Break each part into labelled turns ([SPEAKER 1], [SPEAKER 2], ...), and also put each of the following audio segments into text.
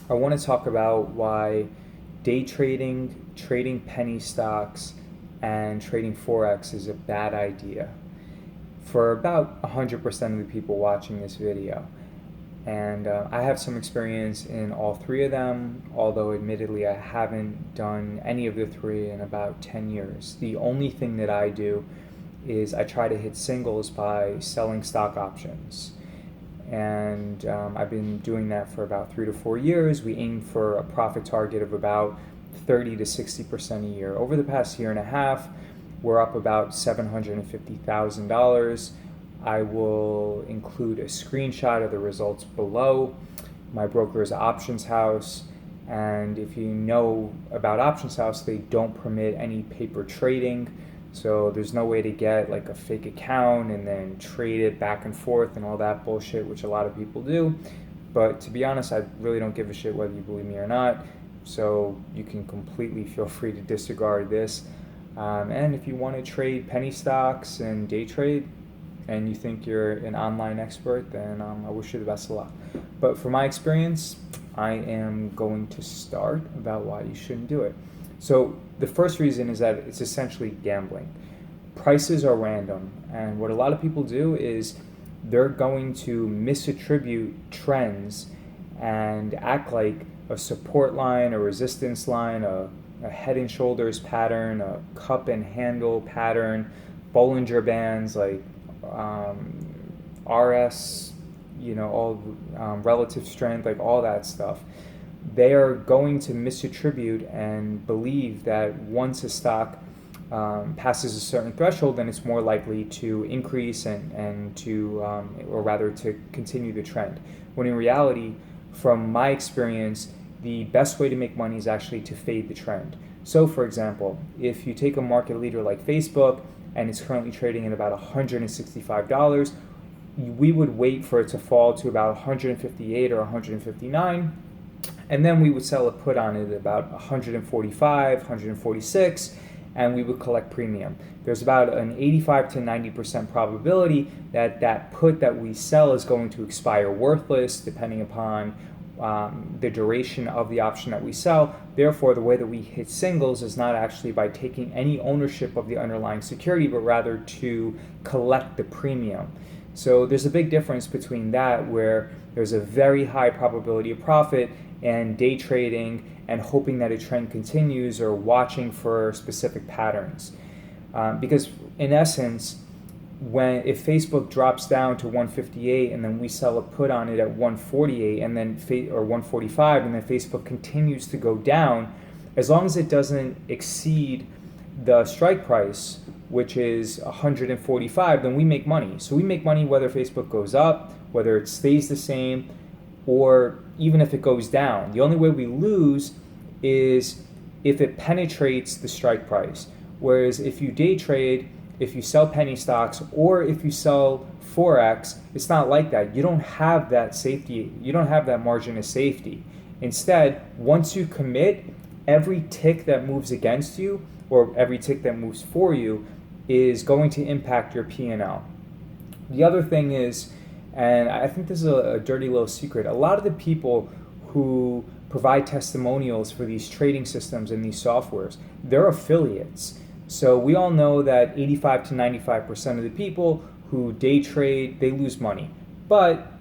[SPEAKER 1] I want to talk about why day trading, trading penny stocks, and trading Forex is a bad idea for about 100% of the people watching this video. And I have some experience in all three of them, although admittedly I haven't done any of the three in about 10 years. The only thing that I do is I try to hit singles by selling stock options. And I've been doing that for about 3 to 4 years. We aim for a profit target of about 30 to 60% a year. Over the past year and a half, we're up about $750,000. I will include a screenshot of the results below. My broker is Options House, and if you know about Options House, they don't permit any paper trading. So there's no way to get like a fake account and then trade it back and forth and all that bullshit, which a lot of people do. But to be honest, I really don't give a shit whether you believe me or not. So you can completely feel free to disregard this. And if you want to trade penny stocks and day trade, and you think you're an online expert, then I wish you the best of luck. But from my experience, I am going to start about why you shouldn't do it. So the first reason is that it's essentially gambling. Prices are random, and what a lot of people do is they're going to misattribute trends and act like a support line, a resistance line, a head and shoulders pattern, a cup and handle pattern, Bollinger Bands, like RS, all relative strength, like all that stuff. They are going to misattribute and believe that once a stock passes a certain threshold, then it's more likely to increase and to, or rather to continue the trend. When in reality, from my experience, the best way to make money is actually to fade the trend. So for example, if you take a market leader like Facebook and it's currently trading at about $165, we would wait for it to fall to about 158 or 159, and then we would sell a put on it at about 145, 146, and we would collect premium. There's about an 85 to 90% probability that that put that we sell is going to expire worthless, depending upon the duration of the option that we sell. Therefore, the way that we hit singles is not actually by taking any ownership of the underlying security, but rather to collect the premium. So there's a big difference between that, where there's a very high probability of profit, and day trading and hoping that a trend continues or watching for specific patterns. Because in essence, if Facebook drops down to 158 and then we sell a put on it at 148 and then or 145, and then Facebook continues to go down, as long as it doesn't exceed the strike price, which is 145, then we make money. So we make money whether Facebook goes up, whether it stays the same, or even if it goes down. The only way we lose is if it penetrates the strike price. Whereas if you day trade, if you sell penny stocks, or if you sell Forex, it's not like that. You don't have that safety. You don't have that margin of safety. Instead, once you commit, every tick that moves against you or every tick that moves for you is going to impact your P&L. The other thing is, and I think this is a dirty little secret, a lot of the people who provide testimonials for these trading systems and these softwares, they're affiliates. So we all know that 85 to 95% of the people who day trade, they lose money. But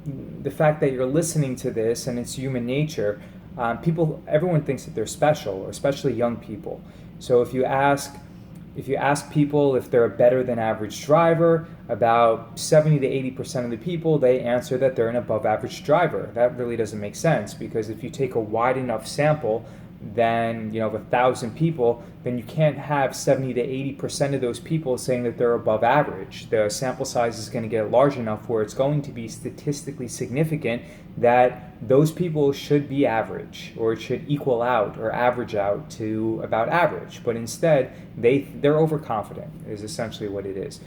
[SPEAKER 1] the fact that you're listening to this, and it's human nature, everyone thinks that they're special, especially young people. So if you ask people if they're a better than average driver, about 70 to 80% of the people, they answer that they're an above average driver. That really doesn't make sense, because if you take a wide enough sample, then of 1,000 people, then you can't have 70 to 80% of those people saying that they're above average. The sample size is going to get large enough where it's going to be statistically significant that those people should be average, or it should equal out or average out to about average. But instead, they're overconfident is essentially what it is.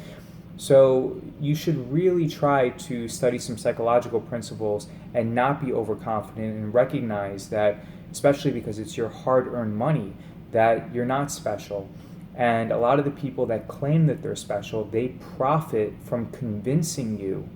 [SPEAKER 1] So you should really try to study some psychological principles and not be overconfident, and recognize that, especially because it's your hard-earned money, that you're not special. And a lot of the people that claim that they're special, they profit from convincing you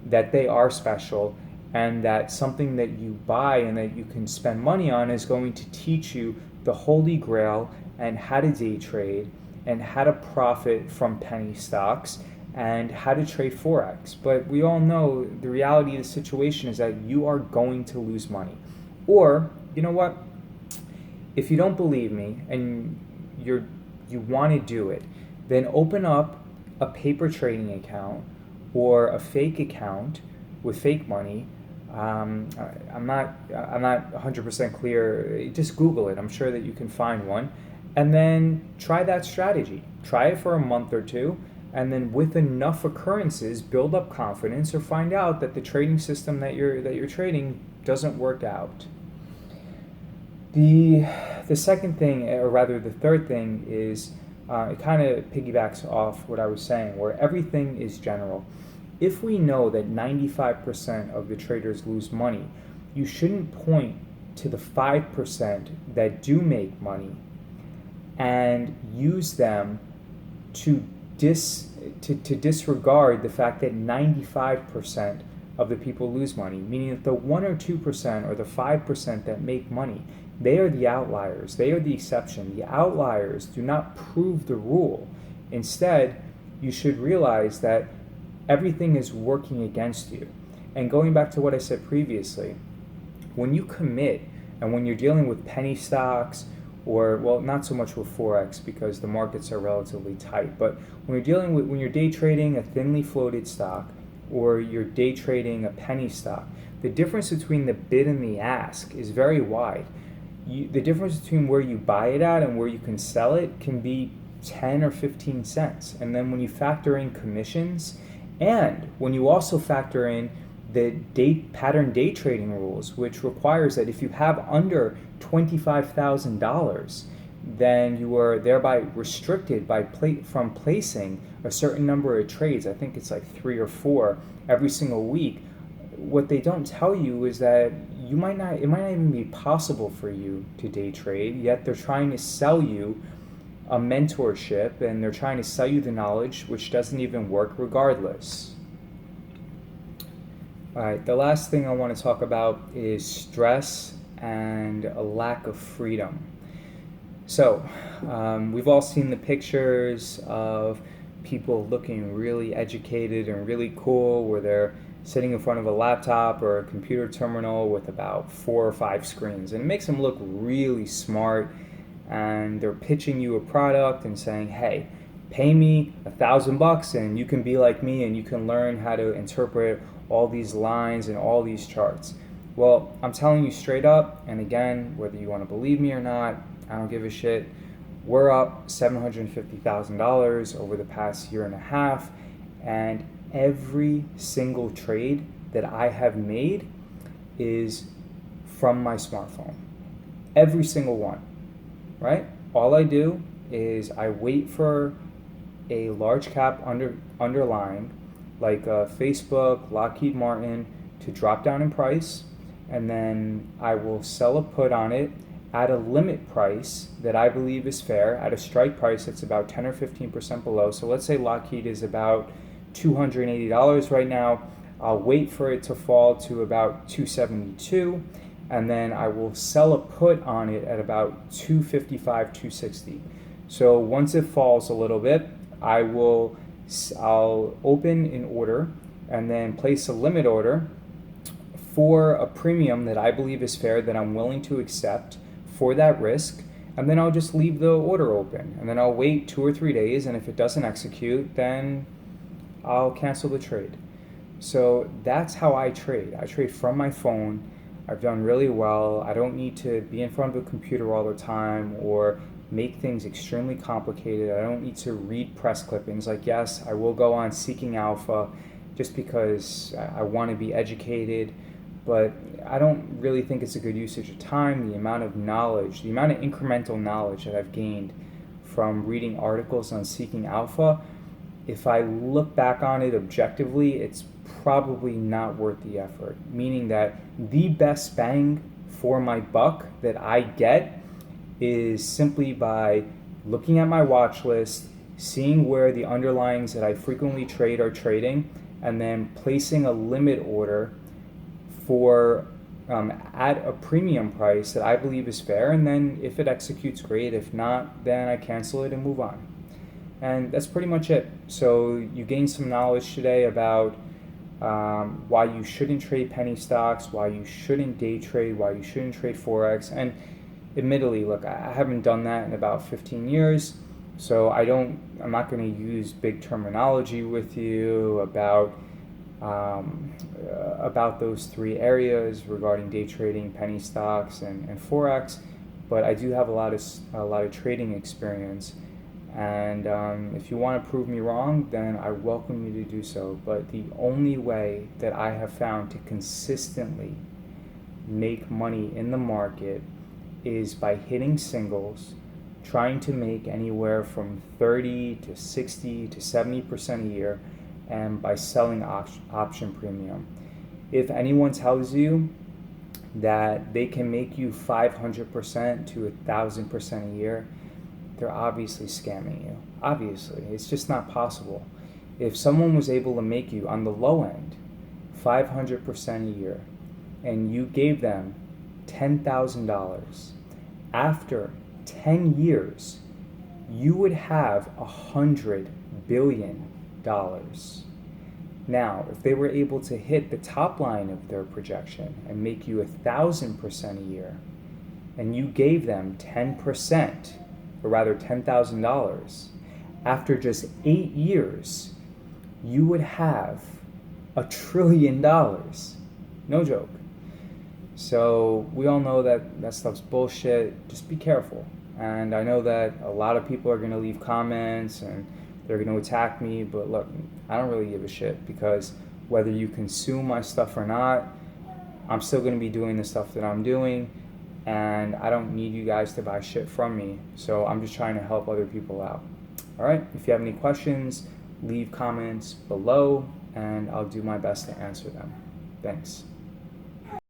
[SPEAKER 1] that they are special and that something that you buy and that you can spend money on is going to teach you the holy grail and how to day trade and how to profit from penny stocks and how to trade Forex. But we all know the reality of the situation is that you are going to lose money. Or, you know what? If you don't believe me and you want to do it, then open up a paper trading account or a fake account with fake money. I'm not 100% clear. Just Google it. I'm sure that you can find one, and then try that strategy. Try it for a month or two, and then with enough occurrences, build up confidence, or find out that the trading system that you're trading doesn't work out. The second thing, or rather the third thing, is it kind of piggybacks off what I was saying, where everything is general. If we know that 95% of the traders lose money, you shouldn't point to the 5% that do make money and use them to disregard the fact that 95% of the people lose money, meaning that the 1 or 2% or the 5% that make money, they are the outliers. They are the exception. The outliers do not prove the rule. Instead, you should realize that everything is working against you. And going back to what I said previously, when you commit and when you're dealing with penny stocks, or, well, not so much with Forex because the markets are relatively tight, but when you're day trading a thinly floated stock or you're day trading a penny stock, the difference between the bid and the ask is very wide. The difference between where you buy it at and where you can sell it can be 10 or 15 cents. And then when you factor in commissions, and when you also factor in the pattern day trading rules, which requires that if you have under $25,000, then you are thereby restricted from placing a certain number of trades. I think it's like 3 or 4 every single week. What they don't tell you is that it might not even be possible for you to day trade, yet they're trying to sell you a mentorship and they're trying to sell you the knowledge, which doesn't even work regardless. All right, the last thing I want to talk about is stress and a lack of freedom. So we've all seen the pictures of people looking really educated and really cool, where they're sitting in front of a laptop or a computer terminal with about 4 or 5 screens, and it makes them look really smart. And they're pitching you a product and saying, hey, pay me $1,000 and you can be like me and you can learn how to interpret all these lines and all these charts. Well, I'm telling you straight up, and again, whether you want to believe me or not, I don't give a shit. We're up $750,000 over the past year and a half, and every single trade that I have made is from my smartphone. Every single one, right? All I do is I wait for a large cap underlying, like Facebook, Lockheed Martin, to drop down in price, and then I will sell a put on it at a limit price that I believe is fair, at a strike price that's about 10 or 15% below. So let's say Lockheed is about $280 right now. I'll wait for it to fall to about $272, and then I will sell a put on it at about $255, $260. So once it falls a little bit, I'll open an order and then place a limit order for a premium that I believe is fair, that I'm willing to accept for that risk, and then I'll just leave the order open, and then I'll wait 2 or 3 days, and if it doesn't execute, then I'll cancel the trade. So that's how I trade. I trade from my phone. I've done really well. I don't need to be in front of a computer all the time or make things extremely complicated. I don't need to read press clippings. Like, yes, I will go on Seeking Alpha just because I want to be educated, but I don't really think it's a good usage of time. The amount of knowledge, the amount of incremental knowledge that I've gained from reading articles on Seeking Alpha, if I look back on it objectively, it's probably not worth the effort. Meaning that the best bang for my buck that I get is simply by looking at my watch list, seeing where the underlyings that I frequently trade are trading, and then placing a limit order for at a premium price that I believe is fair, and then if it executes, great. If not, then I cancel it and move on. And that's pretty much it. So you gained some knowledge today about why you shouldn't trade penny stocks, why you shouldn't day trade, why you shouldn't trade Forex. And admittedly, look, I haven't done that in about 15 years, so I'm not going to use big terminology with you about those three areas regarding day trading, penny stocks, and Forex. But I do have a lot of trading experience. And if you want to prove me wrong, then I welcome you to do so. But the only way that I have found to consistently make money in the market is by hitting singles, trying to make anywhere from 30 to 60 to 70% a year, and by selling option premium. If anyone tells you that they can make you 500% to 1,000% a year, they're obviously scamming you. Obviously, it's just not possible. If someone was able to make you on the low end 500% a year, and you gave them $10,000, after 10 years, you would have $100 billion. Now, if they were able to hit the top line of their projection and make you 1,000% a year, and you gave them 10%, or rather $10,000, after just 8 years, you would have $1 trillion. No joke. So we all know that stuff's bullshit. Just be careful. And I know that a lot of people are going to leave comments and they're going to attack me, but look, I don't really give a shit, because whether you consume my stuff or not, I'm still going to be doing the stuff that I'm doing, and I don't need you guys to buy shit from me. So I'm just trying to help other people out. All right, if you have any questions, leave comments below and I'll do my best to answer them. Thanks.